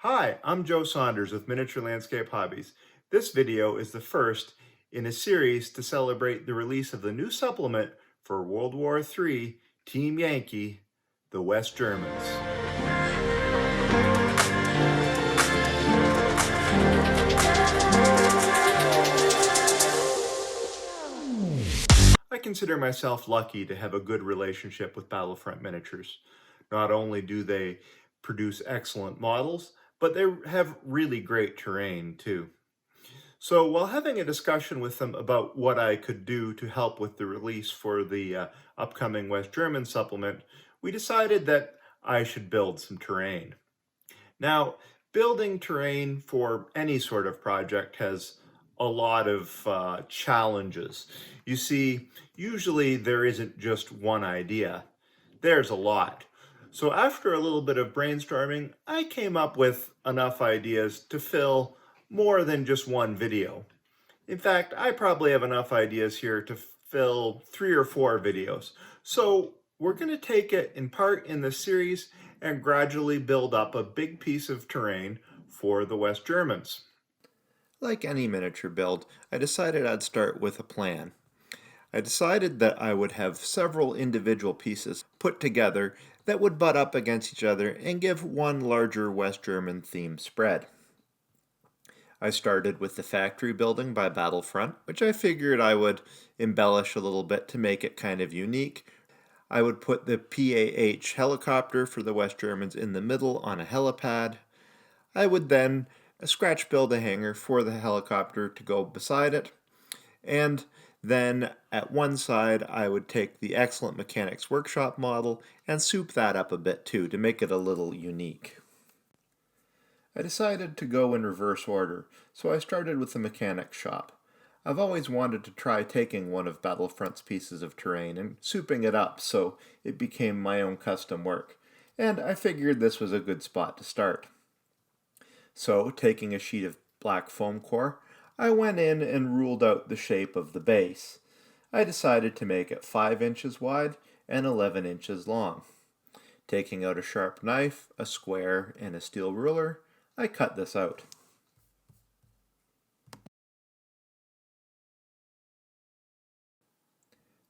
Hi, I'm Joe Saunders with Miniature Landscape Hobbies. This video is the first in a series to celebrate the release of the new supplement for World War III Team Yankee, the West Germans. I consider myself lucky to have a good relationship with Battlefront Miniatures. Not only do they produce excellent models, but they have really great terrain too. So while having a discussion with them about what I could do to help with the release for the upcoming West German supplement, we decided that I should build some terrain. Now, building terrain for any sort of project has a lot of challenges. You see, usually there isn't just one idea. There's a lot. So after a little bit of brainstorming, I came up with enough ideas to fill more than just one video. In fact, I probably have enough ideas here to fill 3 or 4 videos. So we're going to take it in part in this series and gradually build up a big piece of terrain for the West Germans. Like any miniature build, I decided I'd start with a plan. I decided that I would have several individual pieces put together that would butt up against each other and give one larger West German themed spread. I started with the factory building by Battlefront, which I figured I would embellish a little bit to make it kind of unique. I would put the PAH helicopter for the West Germans in the middle on a helipad. I would then scratch build a hangar for the helicopter to go beside it. And then at one side, I would take the Excellent Mechanics Workshop model and soup that up a bit too to make it a little unique. I decided to go in reverse order, so I started with the mechanics shop. I've always wanted to try taking one of Battlefront's pieces of terrain and souping it up so it became my own custom work, and I figured this was a good spot to start. So, taking a sheet of black foam core, I went in and ruled out the shape of the base. I decided to make it 5 inches wide and 11 inches long. Taking out a sharp knife, a square, and a steel ruler, I cut this out.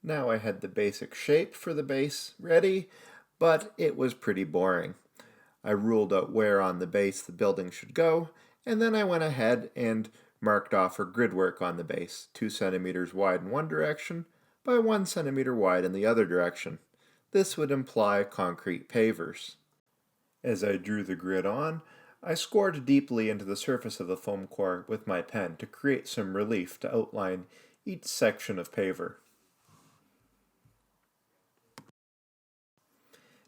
Now I had the basic shape for the base ready, but it was pretty boring. I ruled out where on the base the building should go, and then I went ahead and marked off for grid work on the base, 2 centimeters wide in one direction by 1 centimeter wide in the other direction. This would imply concrete pavers. As I drew the grid on, I scored deeply into the surface of the foam core with my pen to create some relief to outline each section of paver.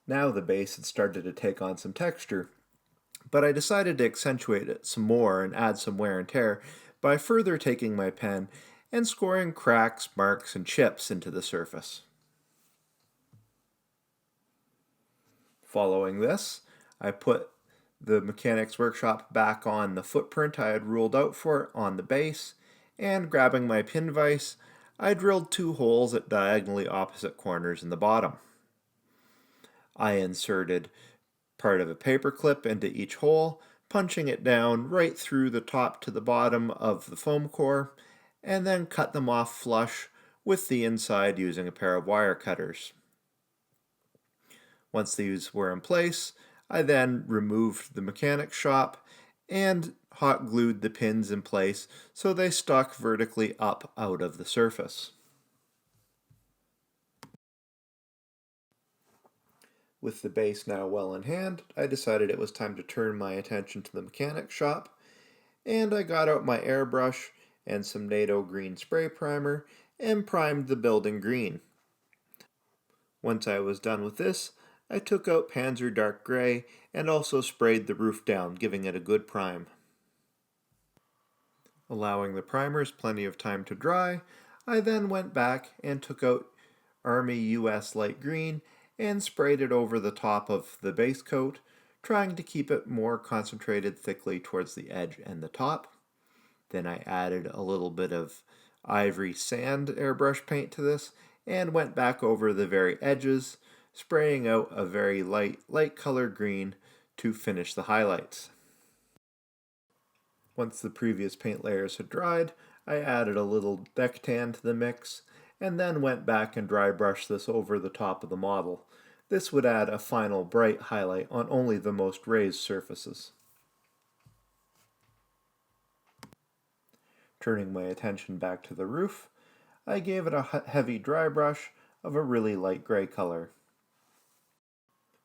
Now the base had started to take on some texture, but I decided to accentuate it some more and add some wear and tear by further taking my pen and scoring cracks, marks, and chips into the surface. Following this, I put the Mechanics Workshop back on the footprint I had ruled out for it on the base, and grabbing my pin vise, I drilled 2 holes at diagonally opposite corners in the bottom. I inserted part of a paper clip into each hole, punching it down right through the top to the bottom of the foam core, and then cut them off flush with the inside using a pair of wire cutters. Once these were in place, I then removed the mechanics shop and hot glued the pins in place so they stuck vertically up out of the surface. With the base now well in hand, I decided it was time to turn my attention to the mechanics shop, and I got out my airbrush and some NATO green spray primer and primed the building green. Once I was done with this, I took out Panzer Dark Gray and also sprayed the roof down, giving it a good prime. Allowing the primers plenty of time to dry, I then went back and took out Army US Light Green and sprayed it over the top of the base coat, trying to keep it more concentrated thickly towards the edge and the top. Then I added a little bit of ivory sand airbrush paint to this and went back over the very edges, spraying out a very light color green to finish the highlights. Once the previous paint layers had dried, I added a little deck tan to the mix, and then went back and dry brushed this over the top of the model. This would add a final bright highlight on only the most raised surfaces. Turning my attention back to the roof, I gave it a heavy dry brush of a really light gray color.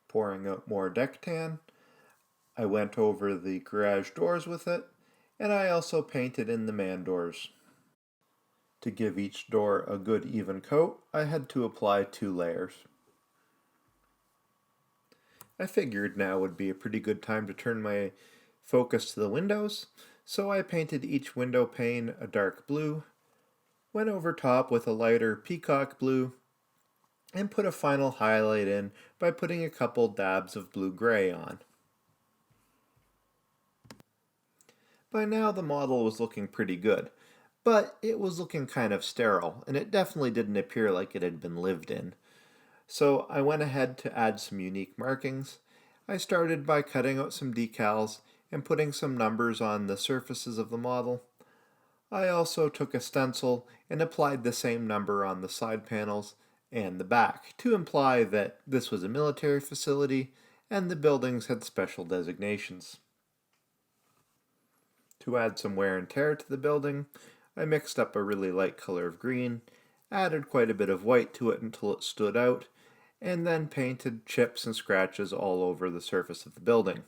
Pouring out more deck tan, I went over the garage doors with it, and I also painted in the man doors. To give each door a good even coat, I had to apply 2 layers. I figured now would be a pretty good time to turn my focus to the windows, so I painted each window pane a dark blue, went over top with a lighter peacock blue, and put a final highlight in by putting a couple dabs of blue-gray on. By now the model was looking pretty good, but it was looking kind of sterile, and it definitely didn't appear like it had been lived in. So I went ahead to add some unique markings. I started by cutting out some decals and putting some numbers on the surfaces of the model. I also took a stencil and applied the same number on the side panels and the back to imply that this was a military facility and the buildings had special designations. To add some wear and tear to the building, I mixed up a really light color of green, added quite a bit of white to it until it stood out, and then painted chips and scratches all over the surface of the building.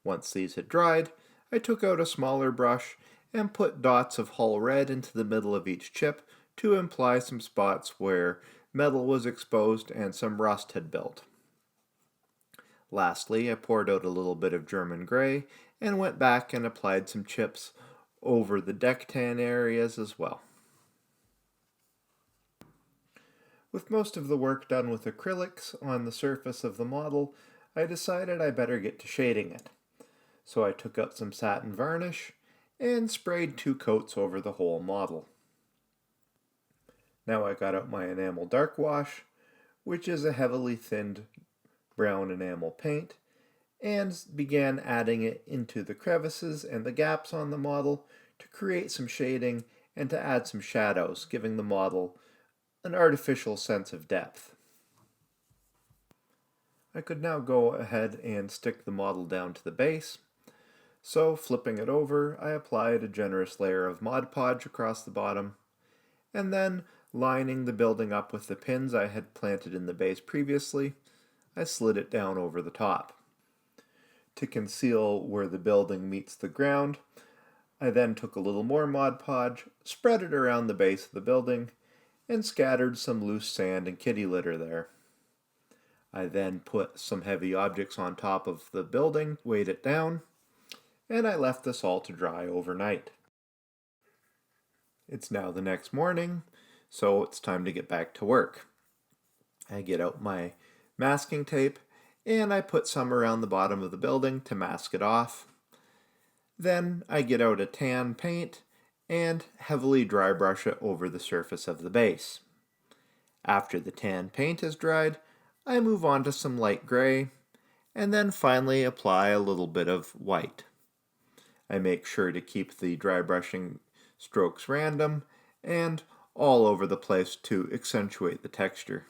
Once these had dried, I took out a smaller brush and put dots of hull red into the middle of each chip to imply some spots where metal was exposed and some rust had built. Lastly, I poured out a little bit of German gray and went back and applied some chips over the deck tan areas as well. With most of the work done with acrylics on the surface of the model, I decided I better get to shading it. So I took out some satin varnish and sprayed 2 coats over the whole model. Now I got out my enamel dark wash, which is a heavily thinned brown enamel paint, and began adding it into the crevices and the gaps on the model to create some shading and to add some shadows, giving the model an artificial sense of depth. I could now go ahead and stick the model down to the base. So, flipping it over, I applied a generous layer of Mod Podge across the bottom, and then, lining the building up with the pins I had planted in the base previously, I slid it down over the top. To conceal where the building meets the ground, I then took a little more Mod Podge, spread it around the base of the building, and scattered some loose sand and kitty litter there. I then put some heavy objects on top of the building, weighed it down, and I left this all to dry overnight. It's now the next morning, so it's time to get back to work. I get out my masking tape, and I put some around the bottom of the building to mask it off. Then I get out a tan paint and heavily dry brush it over the surface of the base. After the tan paint is dried, I move on to some light gray, and then finally apply a little bit of white. I make sure to keep the dry brushing strokes random and all over the place to accentuate the texture.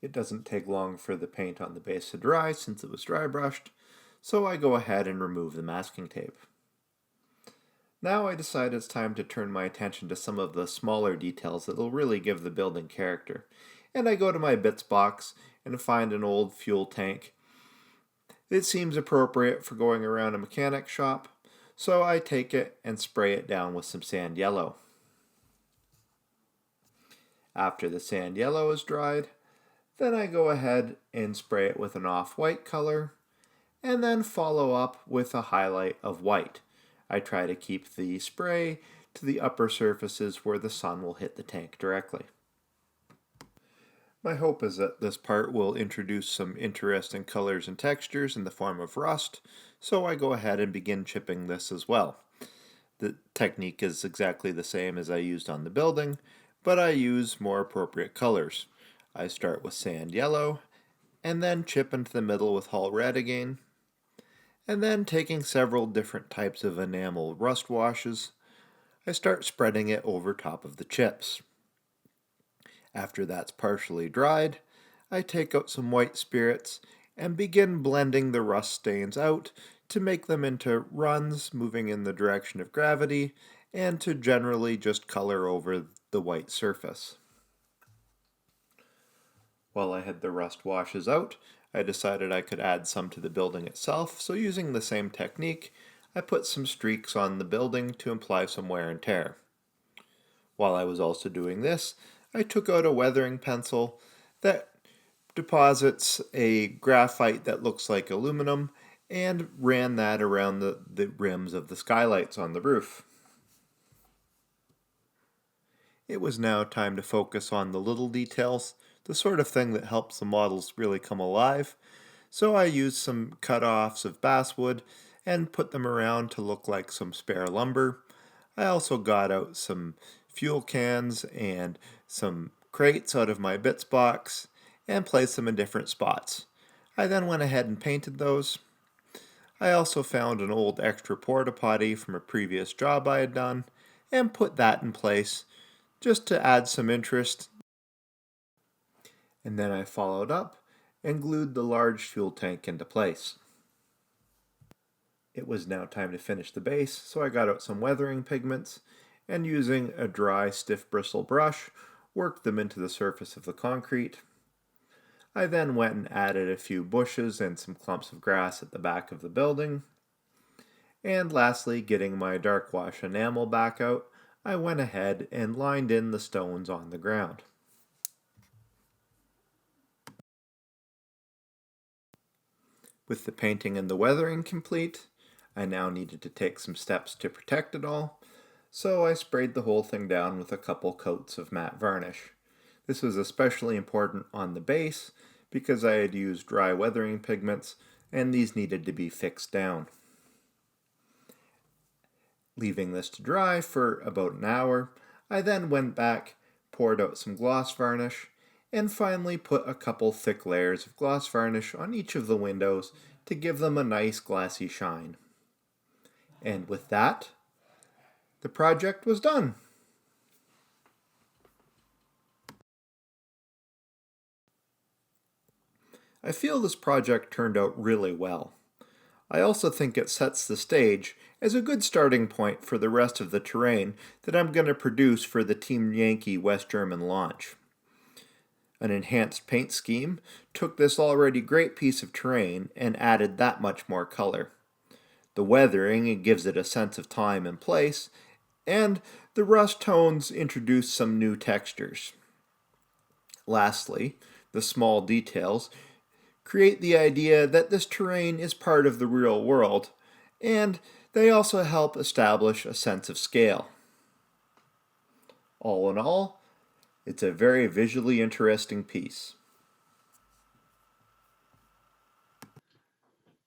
It doesn't take long for the paint on the base to dry since it was dry brushed, so I go ahead and remove the masking tape. Now I decide it's time to turn my attention to some of the smaller details that will really give the building character. And I go to my bits box and find an old fuel tank. It seems appropriate for going around a mechanic shop, so I take it and spray it down with some sand yellow. After the sand yellow is dried, then I go ahead and spray it with an off-white color, and then follow up with a highlight of white. I try to keep the spray to the upper surfaces where the sun will hit the tank directly. My hope is that this part will introduce some interesting colors and textures in the form of rust, so I go ahead and begin chipping this as well. The technique is exactly the same as I used on the building, but I use more appropriate colors. I start with sand yellow, and then chip into the middle with hull red again, And then taking several different types of enamel rust washes, I start spreading it over top of the chips. After that's partially dried, I take out some white spirits and begin blending the rust stains out to make them into runs moving in the direction of gravity and to generally just color over the white surface. While I had the rust washes out, I decided I could add some to the building itself, so using the same technique, I put some streaks on the building to imply some wear and tear. While I was also doing this, I took out a weathering pencil that deposits a graphite that looks like aluminum and ran that around the rims of the skylights on the roof. It was now time to focus on the little details, the sort of thing that helps the models really come alive, so I used some cut-offs of basswood and put them around to look like some spare lumber. I also got out some fuel cans and some crates out of my bits box and placed them in different spots. I then went ahead and painted those. I also found an old extra porta potty from a previous job I had done and put that in place just to add some interest. And then I followed up and glued the large fuel tank into place. It was now time to finish the base, so I got out some weathering pigments and using a dry, stiff bristle brush, worked them into the surface of the concrete. I then went and added a few bushes and some clumps of grass at the back of the building. And lastly, getting my dark wash enamel back out, I went ahead and lined in the stones on the ground. With the painting and the weathering complete, I now needed to take some steps to protect it all, so I sprayed the whole thing down with a couple coats of matte varnish. This was especially important on the base because I had used dry weathering pigments and these needed to be fixed down. Leaving this to dry for about an hour, I then went back, poured out some gloss varnish, and finally put a couple thick layers of gloss varnish on each of the windows to give them a nice glassy shine. And with that, the project was done. I feel this project turned out really well. I also think it sets the stage as a good starting point for the rest of the terrain that I'm going to produce for the Team Yankee West German launch. An enhanced paint scheme took this already great piece of terrain and added that much more color. The weathering gives it a sense of time and place, and the rust tones introduce some new textures. Lastly, the small details create the idea that this terrain is part of the real world, and they also help establish a sense of scale. All in all, it's a very visually interesting piece.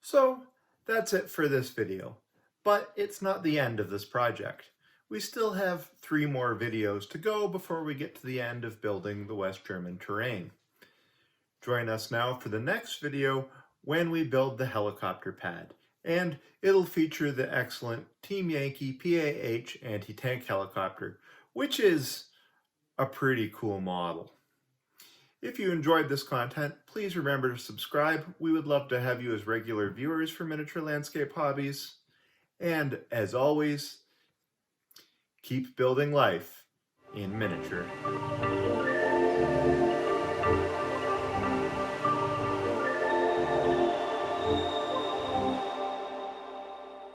So that's it for this video, but it's not the end of this project. We still have 3 more videos to go before we get to the end of building the West German terrain. Join us now for the next video when we build the helicopter pad, and it'll feature the excellent Team Yankee PAH anti-tank helicopter, which is a pretty cool model. If you enjoyed this content, please remember to subscribe. We would love to have you as regular viewers for miniature landscape hobbies. And as always, keep building life in miniature.